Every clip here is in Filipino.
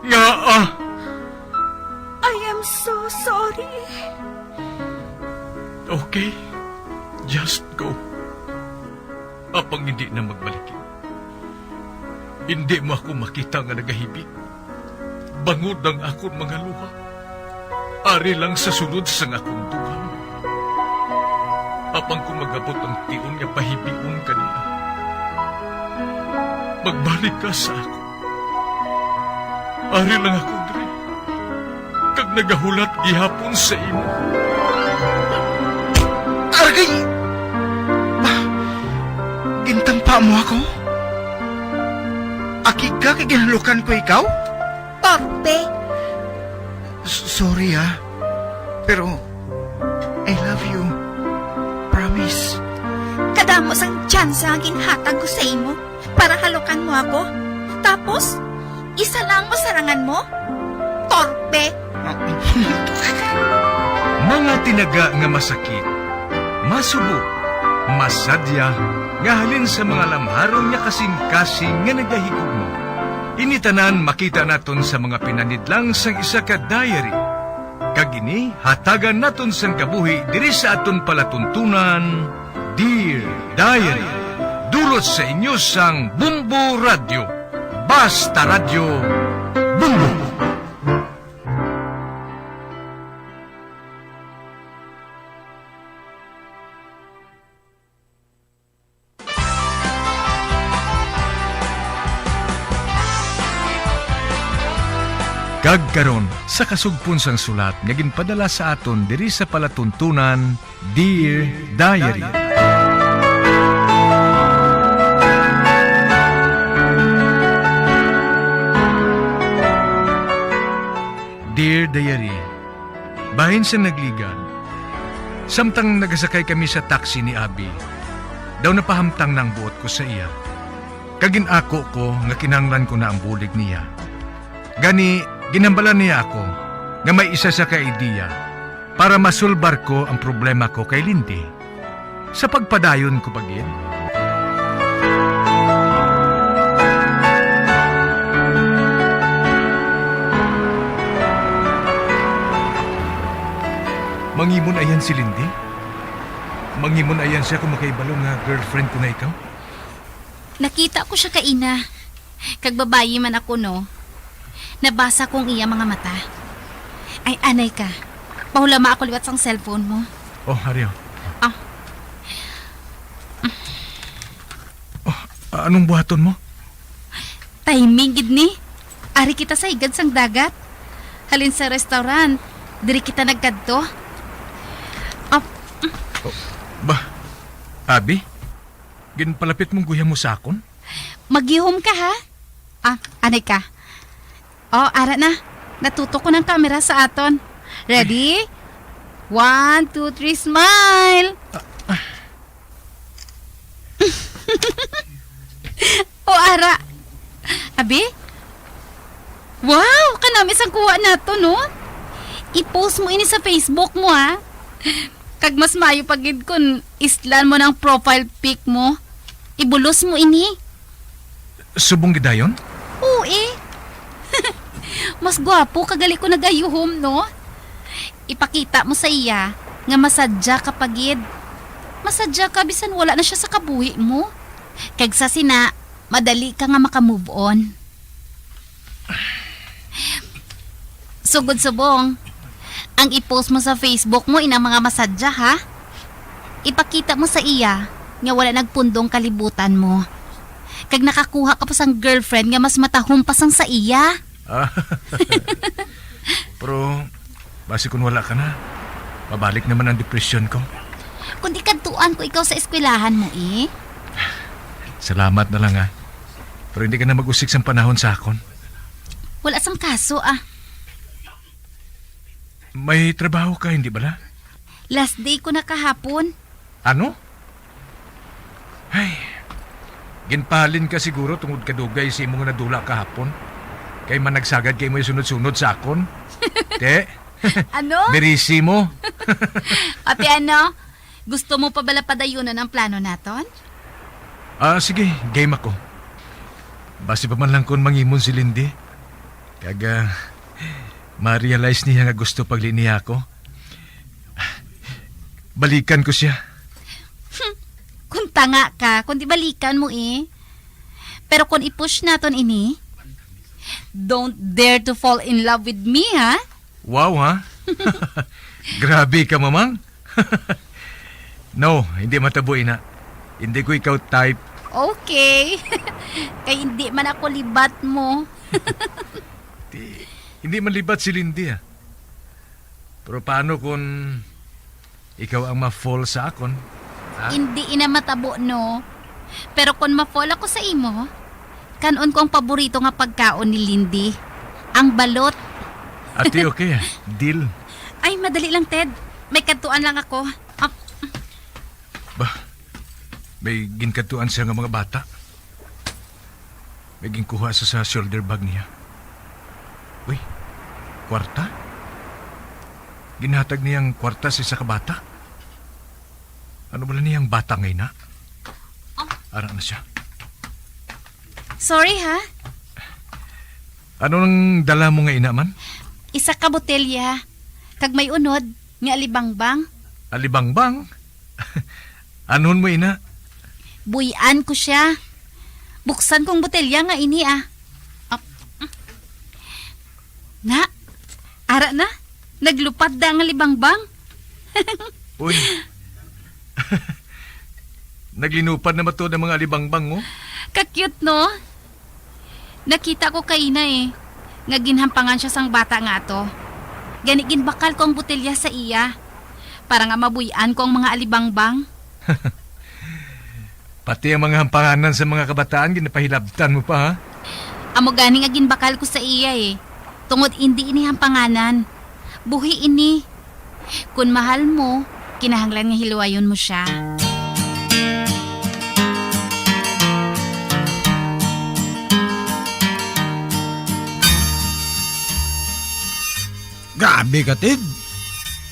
Nga I am so sorry. Okay, just go. Apang hindi na magbalikin. Hindi mo ako makita nga nagahibig. Bangod ang akong mga luha. Ari lang sa sunod sa akong dugang. Apang kung magabot ang tiun nga pahibion kanina. Magbalik ka sa ako. Ari lang ako, Dre. Kag nagahulat gihapon sa imo. Argay! Gintampa mo ako? Akika kay ginalukan ko ikaw? Torpe. Sorry pero I love you. Promise. Kadamo sang tsansa ang ginhatag ko sa imo para halukan mo ako. Tapos, isa lang masarangan mo? Torpe. Mga tinaga nga masakit, masubo, masadya, nga halin sa mga lamharong nga kasing-kasing nga nagahigugma. Initanan makita naton sa mga pinanidlang sang isa ka diary. Kagini, hatagan naton sang kabuhi diri sa aton palatuntunan, Dear Diary. Dulot sa inyo sang Bumbo Radio. Basta Radio Bumbo. Kagkaron sa kasugpon sang sulat nga ginpadala sa aton diri sa palatuntunan, Dear Diary. Dear Diary, bahin sa nagligan, samtang nagasakay kami sa taxi ni Abby, daw napahamtang ng buot ko sa iya. Kagin ako ko nga kinanglan ko na ang bulig niya. Gani, ginambalan niya ako nga may isa sa ka-ideya para masulbar ko ang problema ko kay Lindy. Sa pagpadayon ko pagin. Mangimon ayan si Lindy? Mangimon ayan siya kung makaibalo nga girlfriend ko na ikaw? Nakita ko siya kaina. Kag babayi man ako, no? Nabasa kong iya mga mata. Ay, anay ka. Pahulama ako liwat sang cellphone mo. Oh, Haryo. Ah. Oh, anong buhaton mo? Timing, gid ni. Ari kita sa higad sang dagat. Halin sa restaurant. Diri kita nagkadto. Abi? Ginpalapit mong guya mo sa akon? Maghihom ka, ha? Anay ka. Oh, ara na. Natuto ko ng camera sa aton. Ready? 1, 2, 3, smile! O, ara. Abi? Wow! Kanamis ang kuha na to, no? I-post mo ini sa Facebook mo, ha? Kag mas mayo pagid kun islan mo ng profile pic mo. Ibulos mo ini. Subong gidayon? Oo, eh. Mas gwapo kagali ko nagayuhom, no? Ipakita mo sa iya nga masadya ka pagid. Masadya ka bisan wala na siya sa kabuhi mo. Kag sa sina, madali ka nga makamove on. Sugod subong, ang i-post mo sa Facebook mo inang mga masadya, ha? Ipakita mo sa iya nga wala nagpundong kalibutan mo. Kag nakakuha ka pa sang girlfriend nga mas matahom pa sang sa iya. Pero, basi kung wala ka na, mabalik naman ang depresyon ko. Kundi kadtuan ko ikaw sa eskwelahan mo, eh. Salamat na lang, Pero hindi ka na mag-usik sa panahon sa akon. Wala sang kaso, May trabaho ka, hindi ba? Last day ko na kahapon. Ano? Ay, ginpahalin ka siguro tungod kadugay sa imong nadula kahapon. Kay managsagad kay mo sunod-sunod sa akon. Te? Ano? Berisi mo. Ate, ano? Gusto mo pa bala padayunan ang plano naton? Sige, game ako. Basi pa man lang kung mangimon si Lindy. Kaga, ma-realize niya nga gusto pagliniya ko. Balikan ko siya. Kung tanga ka, kung di balikan mo eh. Pero kung i-push naton ini, don't dare to fall in love with me, ha? Wow, ha? Grabe ka, mamang. No, hindi matabo, ina. Hindi ko ikaw type. Okay. Kaya hindi man ako libat mo. Hindi man libat si Lindy, ha? Pero paano kung ikaw ang ma-fall sa akon? Ha? Hindi ina matabo, no? Pero kung ma-fall ako sa imo, kanon ko ang paborito nga pagkaon ni Lindy. Ang balot. Ate, okay, ha? Deal. Ay, madali lang, Ted. May kantuan lang ako. Ba, may ginkatuan siya ng mga bata. May ginkuha sa shoulder bag niya. Uy, kwarta? Ginhatag niyang kwarta sa isa ka bata. Ano ba niyang bata ngayon, na? Ara na siya. Sorry, ha? Ano nang dala mo nga ina man? Isa ka botelya. Kag may unod, nga alibangbang. Alibangbang? Anon mo ina? Buyan ko siya. Buksan kong botelya nga ini, ah. Na, ara na. Naglupad da nga libangbang. Uy. Naglinupad na mato ng mga alibangbang mo? Ka-cute, no? Nakita ko kaina eh. Nga ginhampangan siya sang bata nga to. Ganigin bakal ko ang botelya sa iya. Para nga mabuyan ko ang mga alibangbang. Pati ang mga hampanganan sa mga kabataan, ginapahilabtan mo pa, ha? Amo gani nga ginbakal ko sa iya eh. Tungod hindi ini hampanganan. Buhi ini. Kung mahal mo, kinahanglan nga hiluwayon mo siya. Grabe ka, Tid.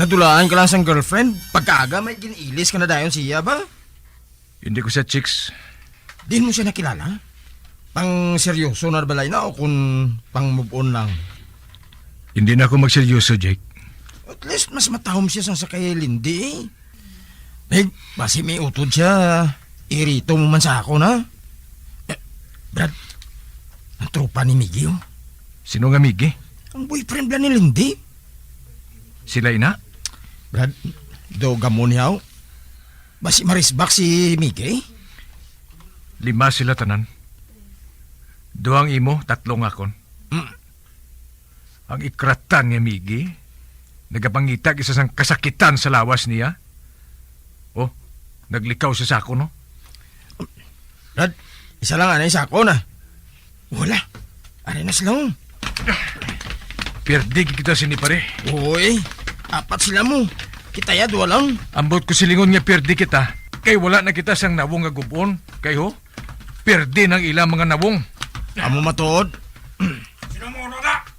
Nadulaan ka lang sa girlfriend. Pagkaaga may giniilis ka na dayon siya ba? Hindi ko siya chicks. Din mo siya nakilala? Pang seryoso na balay na o kung pang move on lang? Hindi na ako magseryoso, Jake. At least mas matahom siya sa kay Lindy. Eh, basi may utod siya. Irito mo man sa ako na. Brad, ang tropa ni Miggy, oh. Sino nga Miggy? Ang boyfriend ba ni Lindy? Sila ina? Brad, do gamon niya, oh. Basi marisbak si Miggy. 5 sila tanan. 2 imo, 3 akon. Ang ikratan niya, Miggy, nagapangitag isa sang kasakitan sa lawas niya. Oh, naglikaw siya sa ako, no? Brad, isa lang anay sa ako na. Wala, anay na sila, oh. Perdig kita sinipare. Uy, 4 sila mo. Kita ya, 2 lang. Ambot ko silingon nga perdi kita. Kay wala na kita sang nawong nga gubon. Kay ho, perdi ng ilang mga nawong. Amo matuod. Sino mo na?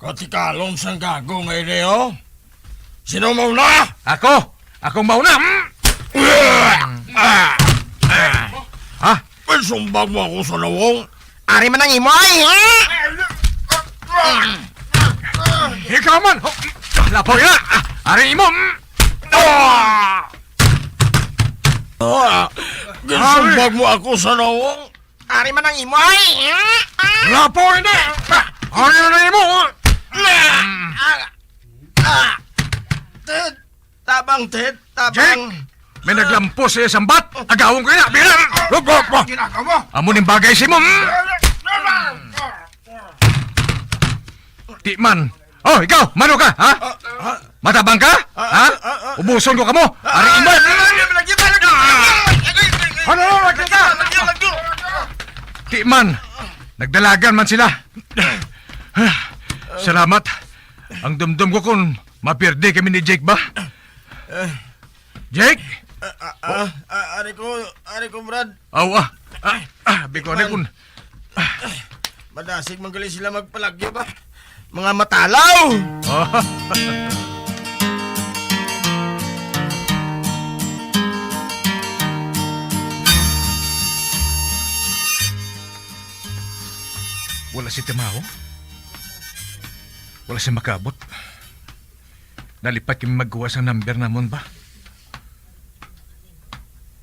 Katikalong sang gago ngayon eh, oh. Sino mo na? Ako! Akong mauna! Ha? Sumbag mo ako sa nawong. Ari man ang imoy, ha? Ikaw man! Lapoy na! Ari mo! Sumbag mo ako sa nawong. Ari man ang imoy, ha? Lapoy na! Ari na mo! Ted, tabang, Ted, Jake! tabang. May naglampos sa sambat! Agawong ko na! Bilang! Lupo! Amo ning bagay si mo! Di man! Oh, ikaw! Mano ka, ha? Matabang ka? Ha? Ubuson ko ka mo! Ari mo! Ano? Di man! Nagdalagan man sila! Salamat! Ang dumdum ko kung mapirde kami ni Jake ba? Jake? Ari ko, Brad. Awa! Biko na kun... Madasig magaling sila magpalagyo ba? Mga matalaw! Wala si Timao? Wala siya makabot. Nalipat kami magkuha sa number namon ba?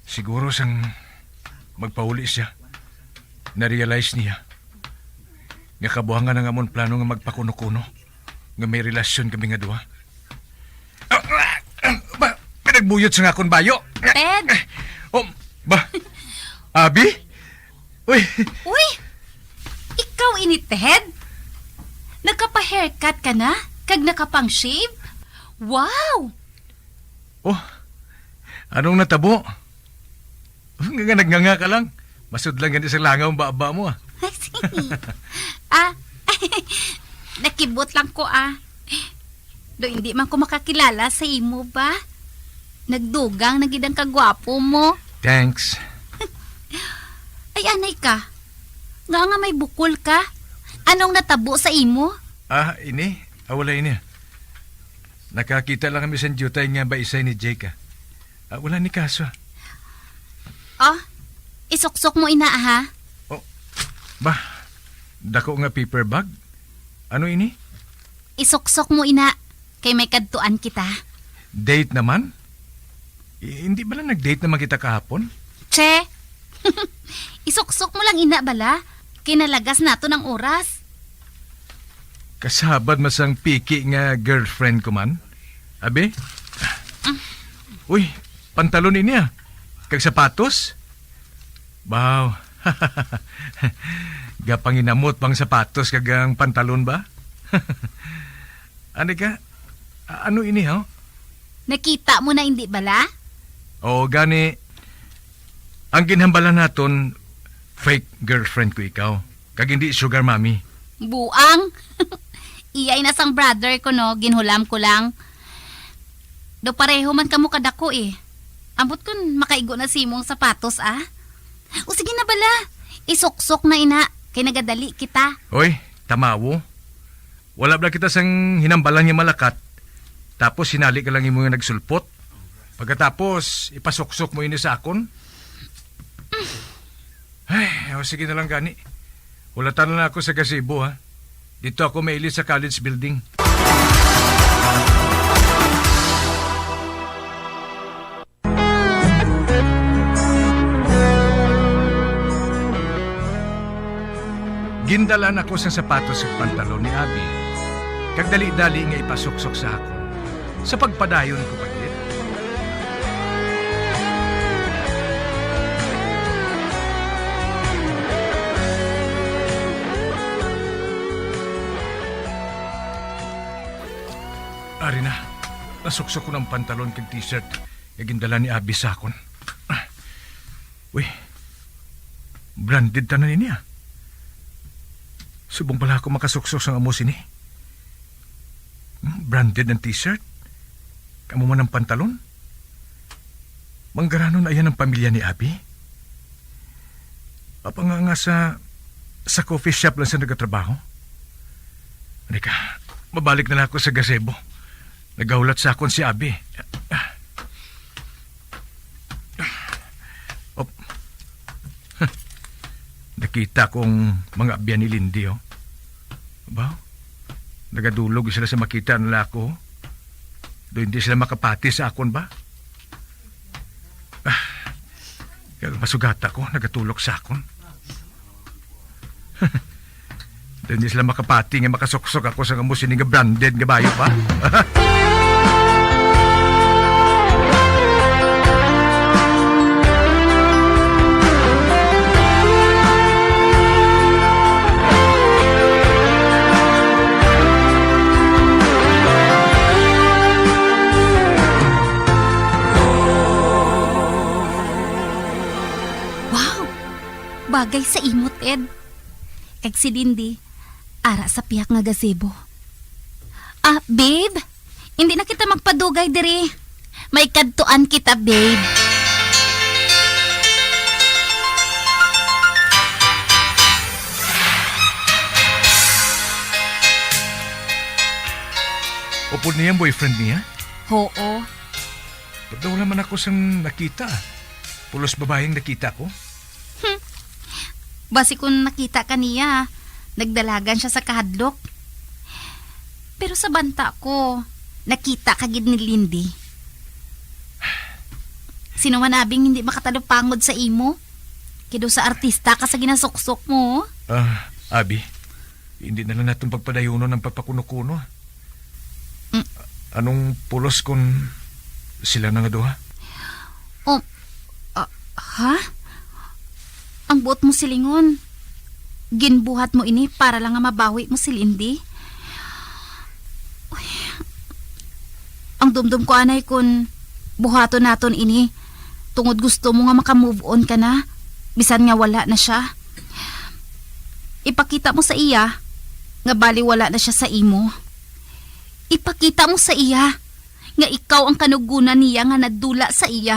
Siguro sang magpauli siya. Na-realize niya. Nga kabuhangan na nga mon plano nga magpakuno-kuno. Nga may relasyon kami nga duha. Pinagbuyot sa nga akong bayo. Ted! Oh, ba? Abi? Uy, Uy! Ikaw ini, Ted? Nagkapa-haircut ka na? Kag nakapang-shave? Wow! oh, anong natabo? Nga nagnganga ka lang. Masud lang ganit sa langaw ang baba mo ah. ah, nakibot lang ko Do hindi man ko makakilala sa imo ba? Nagdugang nagidang kagwapo mo. Thanks. Ay, anay ka. Nga may bukol ka. Anong natabo sa imo? Ini. Wala ini. Nakakita lang kami sa jutay nga ba isay ni Jake wala ni kaso. Isuksok mo ina ha? Ba, dako nga paper bag? Ano ini? Isuksok mo ina. Kay may kadtuan kita. Date naman? Hindi ba lang nag-date naman kita kahapon? Che! Isuksok mo lang ina bala. Kinalagas nato ng oras. Kasabad masang piki nga girlfriend ko man? Abi? Uy, pantalon ini Kag sapatos? Wow. Gapanginamot pang sapatos kagang pantalon ba? Ano ka? Ano ini Nakita mo na hindi bala? O gani, ang ginhambalan naton, fake girlfriend ko ikaw. Kag hindi sugar mommy. Buang. Iyay na sang brother ko no, ginhulam ko lang. Do pareho man kamo kadako Ambot kun makaigo na simong sapatos O sige na bala. Isuksok na ina, kay nagadali kita. Hoy, tamawo. Wala ba kita sang hinambalan niya malakat? Tapos sinali ka lang yung mga nagsulpot. Pagkatapos, ipasuksok mo ini sa akon. Ay, sige na lang gani. Ulatan na ako sa gazebo Dito ako maili sa college building. Gindalan ako sa sapatos at pantalon ni Abby. Kag dali-dali nga ipasuksok sa ako. Sa pagpadayon ko paglit. Ari na, nasuksok ko ng pantalon kag t-shirt. Gindala ni Abby sa akon. Uy, branded tanan niya. Subong pala ako makasuksok sa amos ini. Branded ng t-shirt. Kamu man ng pantalon. Manggaranon ayan ang pamilya ni Abby. Apa nga sa coffee shop lang sa nagatrabaho. Anika, mabalik na lang ako sa gazebo. Nagahulat sa akon si Abby. Nakita kong mga abyan ni Lindy, Ba? Nagadulog sila sa makita nila ako. Do hindi sila makapati sa akon ba? Kaya masugata ko, nagatulog sa akon. Do hindi sila makapati nga makasuksok ako sa kamusin nga branded nga bayo pa. Bagay sa imot, Ed. Kag si Lindy, ara sa piyak nga gazebo. Babe, hindi na kita magpadugay diri. May kadtuan kita, babe. Upod niya ang boyfriend niya? Oo. Ba't daw naman ako sang nakita? Pulos babaeng nakita ko? Basi kung nakita ka niya, nagdalagan siya sa kahadlok. Pero sa banta ko, nakita kagid ni Lindy. Sino man abing hindi makatalupangod sa imo? Kido sa artista ka sa ginasuksok mo. Abi, hindi na lang natin pagpadayuno ng pagpakuno-kuno. Anong pulos kung sila na nga duha? Ha? Ang buot mo silingon. Ginbuhat mo ini para lang nga mabawi mo si Lindy. Uy. Ang dumdum ko anay kun buhaton naton ini tungod gusto mo nga makamove on ka na bisan nga wala na siya. Ipakita mo sa iya nga bali wala na siya sa imo. Ipakita mo sa iya nga ikaw ang kanugunan niya nga nadula sa iya.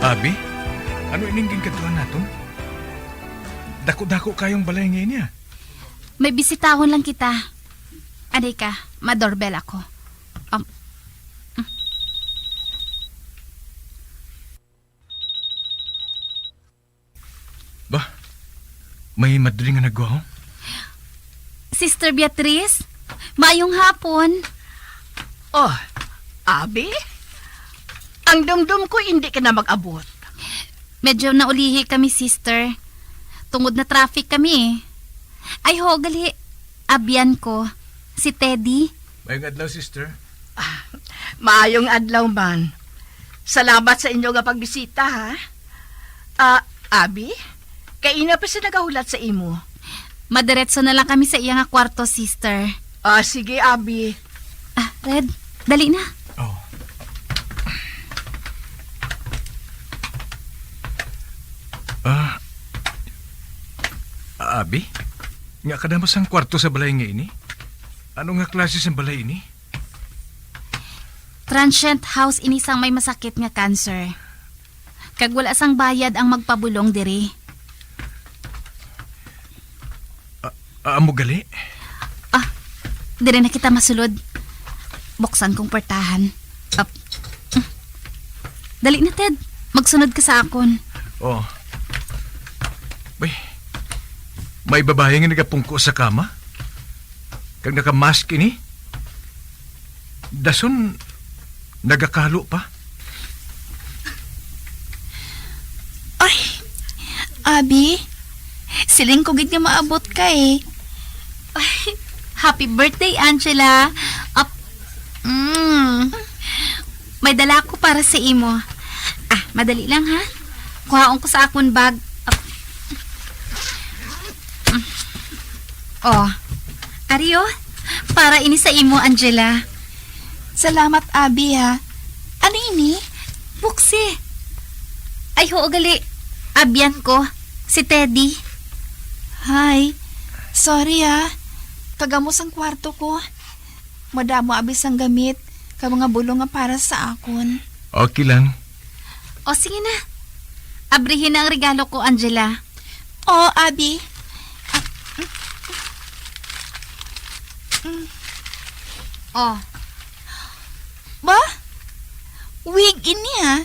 Abi, ano iningging katuan naton? Dako-dako kayong balay ngayon niya. May bisitahon lang kita. Aday ka, ma-doorbell ako. Ba, may madali nga nagwaho? Sister Beatrice, maayong hapon. Oh, Abi? Ang dumdum ko hindi ka na mag-abot. Medyo naulihi kami, sister. Tungod na traffic kami eh. Ay ho, gali. Abyan ko. Si Teddy. Mayong adlaw, sister. Maayong adlaw man. Salamat sa inyo nga pagbisita, ha? Abi? Kaina pa siya nagahulat sa imo. Madiretso na lang kami sa iya nga kwarto, sister. Sige, Abi. Red, dali na. Oh. Abi? Nga kadamos ang kwarto sa balay nga ini? Ano nga klase sa balay ini? Transient house inisang may masakit nga cancer. Kag wala sang bayad ang magpabulong diri. Amo gali? Diri na kita masulod. Buksan kong portahan. Dali na, Ted. Magsunod ka sa akon. Oh. Bay, may babae nga nagapungko sa kama? Kag nakamask ini? Dason, nagakalo pa? Ay, Abi, siling ko gid nga maabot ka eh. Happy birthday, Angela. May dala ko para sa imo. Madali lang ha. Kuhaon ko sa akon bag. Ario, para ini sa imo, Angela. Salamat, Abi ha. Ano ini? Buksi. Ay, ho, gali. Abyan ko. Si Teddy. Hi, sorry ha. Kagamos ang kwarto ko. Madamo abis ang gamit. Ka mga bulong nga para sa akon. Okay lang. O, sige na. Abrihin na ang regalo ko, Angela. Oh, Abi. Ba? Wig ini ha?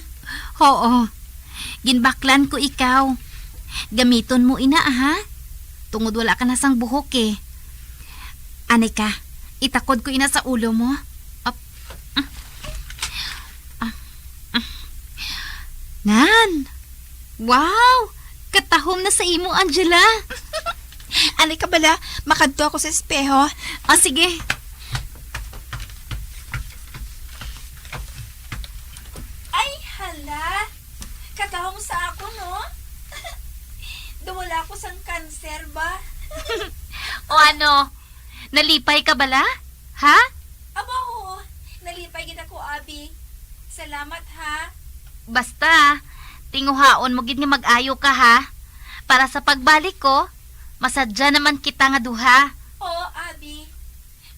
Oo. Ginbaklan ko ikaw. Gamiton mo ina, ha? Tungod wala ka na sang buhok eh. Anay ka, itakod ko ina sa ulo mo. Nan! Wow! Katahom na sa imo, Angela. Ano ka bala? Makadto ako sa espeho. Sige. Ay, hala. Katahong sa ako, no? Dumula ko sang kanser ba? O ano? Nalipay ka bala? Ha? Aba ho, nalipay gid ako, Abi. Salamat ha. Basta, tinguhaon mo gid nga mag-ayo ka, ha? Para sa pagbalik ko, masadya naman kita nga duha. Oo, Abi.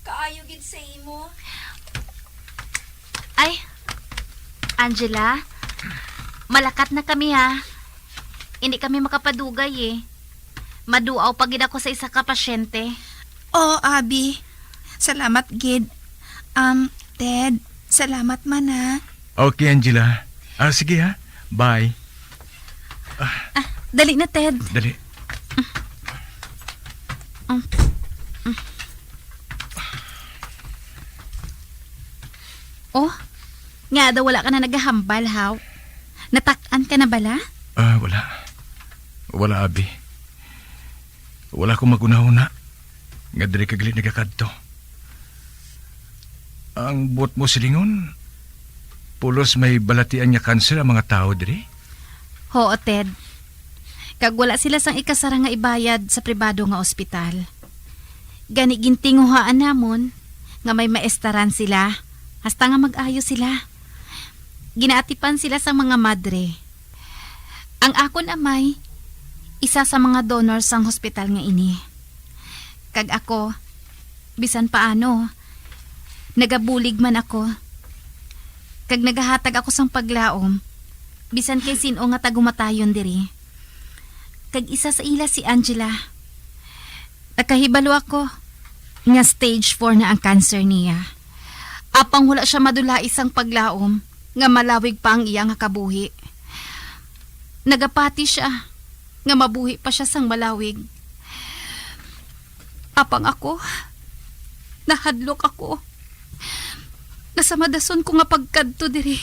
Kaayo gid sa imo. Ay, Angela, malakat na kami, ha? Hindi kami makapadugay eh. Maduaw pagid ako sa isa ka pasyente. Oh, Abi. Salamat, gid. Ted, salamat man ha. Okay, Angela. Sige ha. Bye. Dali na, Ted. Dali. Oh, nga daw wala ka na naghahambal, haw. Natak-an ka na bala? Wala. Wala, Abi. Wala akong magunahuna. Nga diri kagalit nagakadto. Ang buot mo silingon, pulos may balatian niya kanser ang mga tao diri. Oo, Ted. Kag wala sila sang ikasara nga ibayad sa pribado nga ospital. Gani gintinguhaan namon nga may maestaran sila hasta nga mag-ayo sila. Ginaatipan sila sa mga madre. Ang akon amay, isa sa mga donors sang hospital nga ini. Kag ako, bisan paano, nagabulig man ako. Kag nagahatag ako sang paglaom, bisan kay sino nga tagumatayon diri. Kag isa sa ila si Angela. Nakahibalo ako nga stage 4 na ang cancer niya. Apang wala siya madula isang paglaom nga malawig pa ang iya nga kabuhi. Nagapati siya nga mabuhi pa siya sang malawig. Apang ako, nahadlok ako. Nasa madason ko nga pagkadto diri.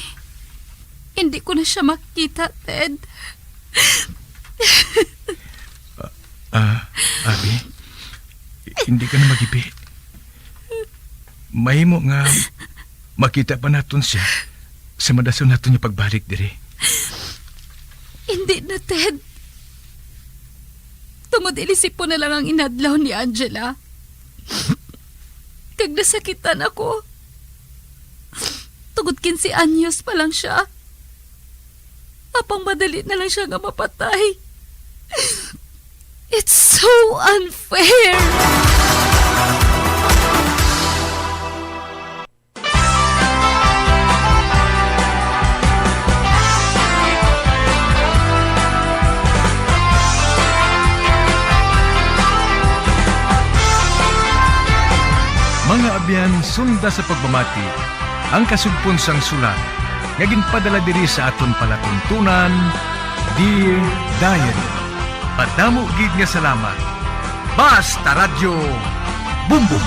Hindi ko na siya makita, Ted. Abi, hindi ka na magibi. Mahimo nga makita pa naton siya sa madason naton yung pagbalik diri. Hindi na, Ted. Tungod ilisip po na lang ang inadlaw ni Angela. Kag nasakitan ako. Tungod 15 anyos pa lang siya. Apang madali na lang siya nga mapatay. It's so unfair! Mga abyan, sunda sa pagmamati, ang kasugpon sang sulat, nga ginpadala diri sa aton palatuntunan, Dear Diary. Padamo gid nga salamat. Basta Radyo Bumbum.